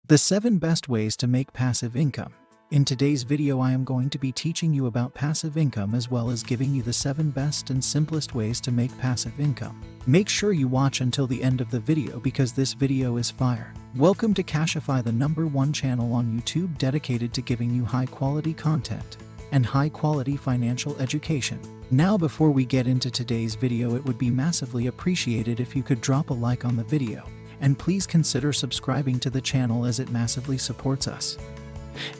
The 7 best ways to make passive income. In today's video I am going to be teaching you about passive income as well as giving you the 7 best and simplest ways to make passive income. Make sure you watch until the end of the video because this video is fire. Welcome to CASHIFY, the #1 channel on YouTube dedicated to giving you high-quality content and high-quality financial education. Now before we get into today's video, it would be massively appreciated if you could drop a like on the video, and please consider subscribing to the channel as it massively supports us.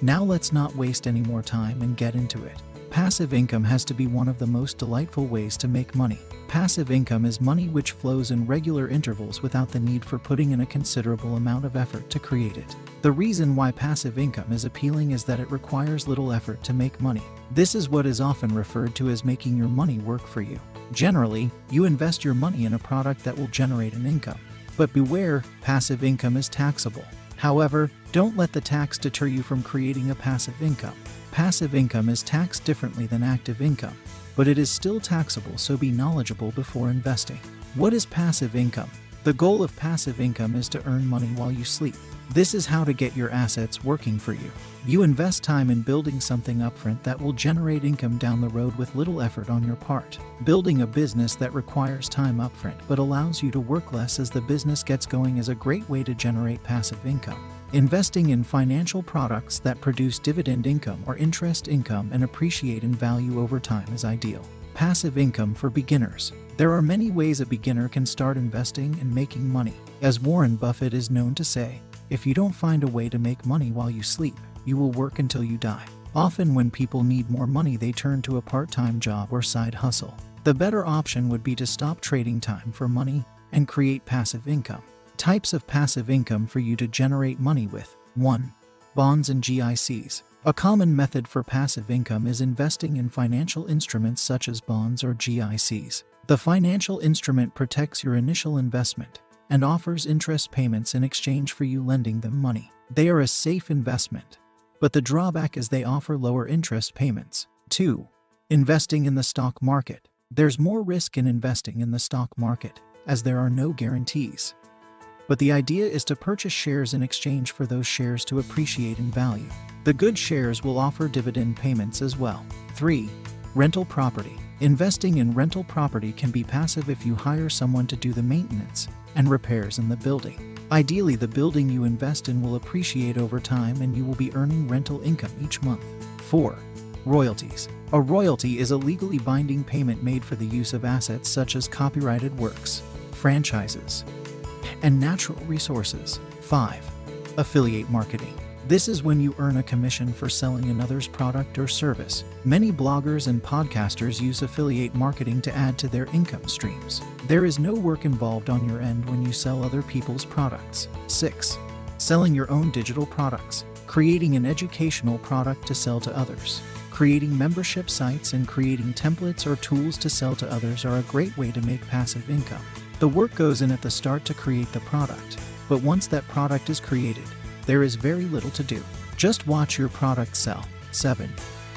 Now let's not waste any more time and get into it. Passive income has to be one of the most delightful ways to make money. Passive income is money which flows in regular intervals without the need for putting in a considerable amount of effort to create it. The reason why passive income is appealing is that it requires little effort to make money. This is what is often referred to as making your money work for you. Generally, you invest your money in a product that will generate an income. But beware, passive income is taxable. However, don't let the tax deter you from creating a passive income. Passive income is taxed differently than active income, but it is still taxable, so be knowledgeable before investing. What is passive income? The goal of passive income is to earn money while you sleep. This is how to get your assets working for you. You invest time in building something upfront that will generate income down the road with little effort on your part. Building a business that requires time upfront but allows you to work less as the business gets going is a great way to generate passive income. Investing in financial products that produce dividend income or interest income and appreciate in value over time is ideal. Passive income for beginners. There are many ways a beginner can start investing and making money. As Warren Buffett is known to say, if you don't find a way to make money while you sleep, you will work until you die. Often when people need more money, they turn to a part-time job or side hustle. The better option would be to stop trading time for money and create passive income. Types of passive income for you to generate money with. 1. Bonds and GICs. A common method for passive income is investing in financial instruments such as bonds or GICs. The financial instrument protects your initial investment and offers interest payments in exchange for you lending them money. They are a safe investment, but the drawback is they offer lower interest payments. 2. Investing in the stock market. There's more risk in investing in the stock market, as there are no guarantees. But the idea is to purchase shares in exchange for those shares to appreciate in value. The good shares will offer dividend payments as well. 3. Rental property. Investing in rental property can be passive if you hire someone to do the maintenance and repairs in the building. Ideally, the building you invest in will appreciate over time and you will be earning rental income each month. 4. Royalties. A royalty is a legally binding payment made for the use of assets such as copyrighted works, franchises, and natural resources. 5. Affiliate marketing. This is when you earn a commission for selling another's product or service. Many bloggers and podcasters use affiliate marketing to add to their income streams. There is no work involved on your end when you sell other people's products. 6. Selling your own digital products. Creating an educational product to sell to others. Creating membership sites and creating templates or tools to sell to others are a great way to make passive income. The work goes in at the start to create the product, but once that product is created, there is very little to do. Just watch your product sell. 7.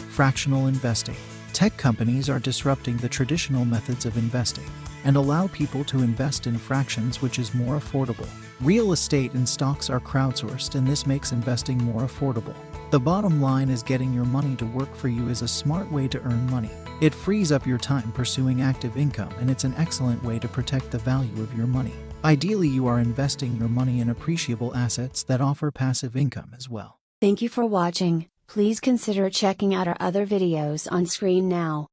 Fractional investing. Tech companies are disrupting the traditional methods of investing and allow people to invest in fractions, which is more affordable. Real estate and stocks are crowdsourced, and this makes investing more affordable. The bottom line is getting your money to work for you is a smart way to earn money. It frees up your time pursuing active income, and it's an excellent way to protect the value of your money. Ideally, you are investing your money in appreciable assets that offer passive income as well. Thank you for watching. Please consider checking out our other videos on screen now.